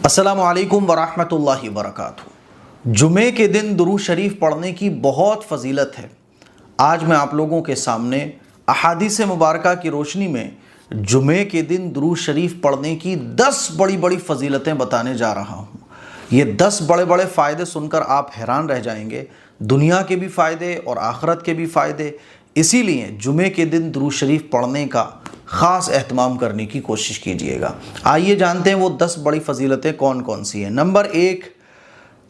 अस्सलामु अलैकुम वरहमतुल्लाहि वबरकातुहू। जुमे के दिन दुरूद शरीफ पढ़ने की बहुत फजीलत है। आज मैं आप लोगों के सामने अहादीस मुबारका की रोशनी में जुमे के दिन दुरूद शरीफ पढ़ने की 10 बड़ी बड़ी फजीलतें बताने जा रहा हूँ। ये 10 बड़े बड़े फ़ायदे सुनकर आप हैरान रह जाएंगे, दुनिया के भी फ़ायदे और आखिरत के भी फ़ायदे। इसीलिए जुमे के दिन दुरूद शरीफ पढ़ने का ख़ास एहतमाम करने की कोशिश कीजिएगा। आइए जानते हैं वो 10 बड़ी फजीलतें कौन कौन सी हैं। नंबर 1,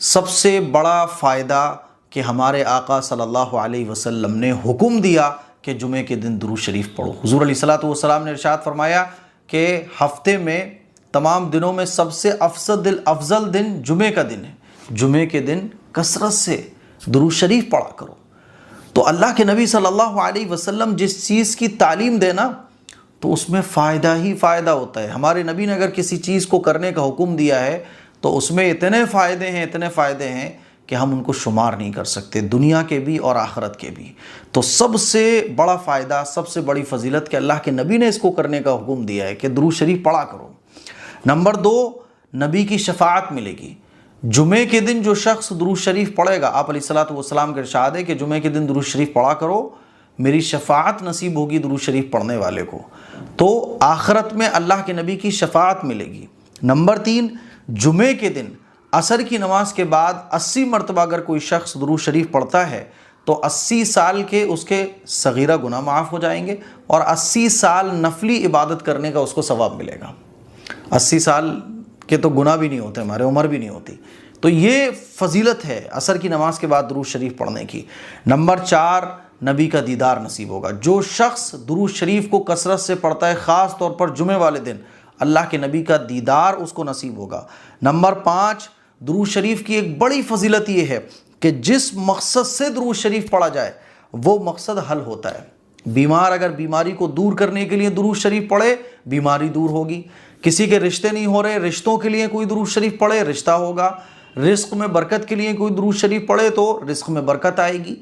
सबसे बड़ा फ़ायदा कि हमारे आका सल्लल्लाहु अलैहि वसल्लम ने हुक्म दिया कि जुमे के दिन दुरूद शरीफ पढ़ो। हुज़ूर अलैहिस्सलातु वस्सलाम ने इरशाद फरमाया कि हफ्ते में तमाम दिनों में सबसे अफजल दिन जुमे का दिन है। जुमे के दिन कसरत से दुरूद शरीफ पढ़ा करो। तो अल्लाह के नबी सल्लल्लाहु अलैहि वसल्लम जिस चीज़ की तालीम देना तो उसमें फ़ायदा ही फ़ायदा होता है। हमारे नबी ने अगर किसी चीज़ को करने का हुक्म दिया है तो उसमें इतने फ़ायदे हैं कि हम उनको शुमार नहीं कर सकते, दुनिया के भी और आखिरत के भी। तो सबसे बड़ा फ़ायदा, सबसे बड़ी फजीलत कि अल्लाह के नबी ने इसको करने का हुक्म दिया है कि दुरूद शरीफ पढ़ा करो। नंबर 2, नबी की शफाअत मिलेगी। जुमे के दिन जो शख्स दुरूद शरीफ पढ़ेगा, आप अलैहिस्सलातु वस्सलाम के इरशाद है कि जुमे के दिन दुरूद शरीफ पढ़ा करो, मेरी शफाअत नसीब होगी दुरूद शरीफ पढ़ने वाले को, तो आखिरत में अल्लाह के नबी की शफाअत मिलेगी। नंबर 3, जुमे के दिन असर की नमाज के बाद 80 मरतबा अगर कोई शख्स दुरूद शरीफ पढ़ता है तो 80 साल के उसके सगीरा गुनाह माफ़ हो जाएंगे और 80 साल नफली इबादत करने का उसको सवाब मिलेगा। 80 साल के तो गुनाह भी नहीं होते, हमारे उम्र भी नहीं होती। तो ये फजीलत है असर की नमाज के बाद दुरूद शरीफ पढ़ने की। नंबर 4, नबी का दीदार नसीब होगा। जो शख्स दुरूद शरीफ को कसरत से पढ़ता है, ख़ास तौर पर जुमे वाले दिन, अल्लाह के नबी का दीदार उसको नसीब होगा। नंबर 5, दुरूद शरीफ की एक बड़ी फजीलत ये है कि जिस मकसद से दुरूद शरीफ पढ़ा जाए वो मकसद हल होता है। बीमार अगर बीमारी को दूर करने के लिए दुरूद शरीफ पढ़े, बीमारी दूर होगी। किसी के रिश्ते नहीं हो रहे, रिश्तों के लिए कोई दुरूद शरीफ पढ़े, रिश्ता होगा। रिस्क में बरकत के लिए कोई दुरूद शरीफ पढ़े तो रिस्क में बरकत आएगी।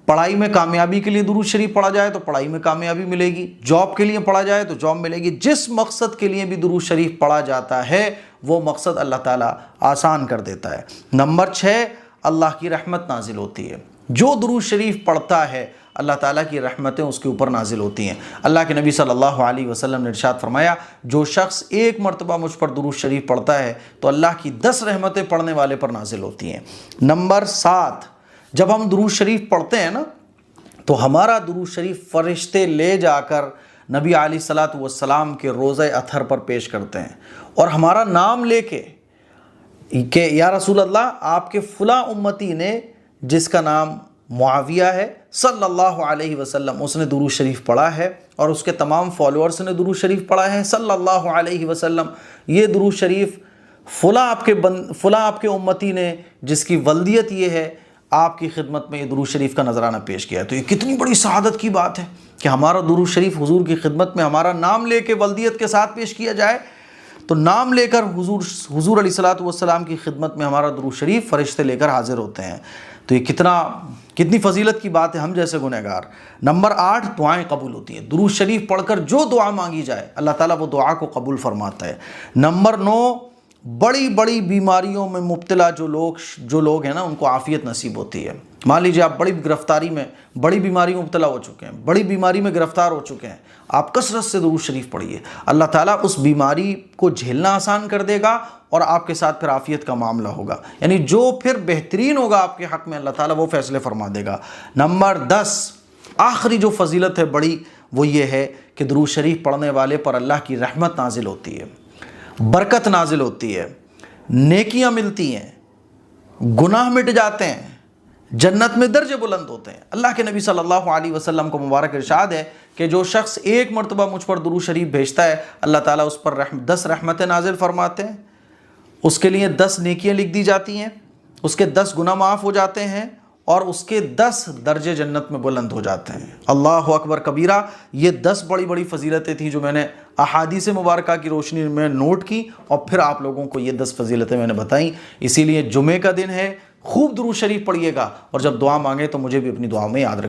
पढ़ाई में कामयाबी के लिए दुरूद शरीफ पढ़ा जाए तो पढ़ाई में कामयाबी मिलेगी। जॉब के लिए पढ़ा जाए तो जॉब मिलेगी। जिस मकसद के लिए भी दुरूद शरीफ पढ़ा जाता है वो मकसद अल्लाह ताला आसान कर देता है। नंबर 6, अल्लाह की रहमत नाजिल होती है। जो दुरूद शरीफ पढ़ता है अल्लाह ताला की रहमतें उसके ऊपर नाजिल होती हैं। अल्लाह के नबी सल्लल्लाहु अलैहि वसल्लम ने इरशाद फरमाया, जो शख्स एक मरतबा मुझ पर दुरूद शरीफ पढ़ता है तो अल्लाह की 10 रहमतें पढ़ने वाले पर नाजिल होती हैं। नंबर 7, जब हम दुरूद शरीफ पढ़ते हैं ना तो हमारा दुरूद शरीफ फरिश्ते ले जाकर नबी अलैहिस्सलातु वस्सलाम के रोज़े अतहर पर पेश करते हैं और हमारा नाम लेके कि या रसूल अल्लाह, आपके फ़ुला उम्मती ने जिसका नाम मुआविया है सल्लल्लाहु अलैहि वसल्लम, उसने दुरूद शरीफ पढ़ा है और उसके तमाम फॉलोअर्स ने दुरूद शरीफ पढ़ा है सल्लल्लाहु अलैहि वसल्लम। ये दुरूद शरीफ फ़ुला आपके उम्मती ने जिसकी वल्दियत ये है, आपकी खिदमत में ये दुरूद शरीफ का नजराना पेश किया है। तो ये कितनी बड़ी सआदत की बात है कि हमारा दुरूद शरीफ हुजूर की खिदमत में हमारा नाम लेके वल्दियत के साथ पेश किया जाए। तो नाम लेकर हुजूर अलैहिस्सलातु वस्सलाम की खिदमत में हमारा दुरूद शरीफ फरिश्ते लेकर हाजिर होते हैं। तो ये कितनी फजीलत की बात है हम जैसे गुनहगार। नंबर 8, दुआएं कबूल होती हैं। दुरूद शरीफ पढ़कर जो दुआ मांगी जाए अल्लाह ताला वो दुआ को कबूल फरमाता है। नंबर 9, बड़ी बड़ी बीमारियों में मुब्तला जो लोग हैं ना, उनको आफ़ियत नसीब होती है। मान लीजिए आप बड़ी बीमारी में मुब्तला हो चुके हैं, बड़ी बीमारी में गिरफ्तार हो चुके हैं, आप कसरत से दुरूद शरीफ पढ़िए, अल्लाह ताला उस बीमारी को झेलना आसान कर देगा और आपके साथ फिर आफ़ियत का मामला होगा। यानी जो फिर बेहतरीन होगा आपके हक़ में अल्लाह ताला वो फ़ैसले फरमा देगा। नंबर 10, आखिरी जो फजीलत है बड़ी, वो ये है कि दुरूद शरीफ पढ़ने वाले पर अल्लाह की रहमत नाजिल होती है, बरकत नाजिल होती है, नेकियां मिलती हैं, गुनाह मिट जाते हैं, जन्नत में दर्जे बुलंद होते हैं। अल्लाह के नबी सल्लल्लाहु अलैहि वसल्लम को मुबारक इरशाद है कि जो शख्स एक मरतबा मुझ पर दुरूद शरीफ भेजता है अल्लाह ताला उस पर 10 रहमतें नाजिल फरमाते हैं, उसके लिए 10 नेकियां लिख दी जाती हैं, उसके 10 गुनाह माफ़ हो जाते हैं और उसके 10 दर्जे जन्नत में बुलंद हो जाते हैं। अल्लाह अकबर कबीरा। ये 10 बड़ी बड़ी फजीलतें थी जो मैंने अहादीस मुबारका की रोशनी में नोट की और फिर आप लोगों को ये 10 फजीलतें मैंने बताई। इसीलिए जुमे का दिन है, खूब दुरूद शरीफ पढ़िएगा और जब दुआ मांगे तो मुझे भी अपनी दुआ में याद रखिए।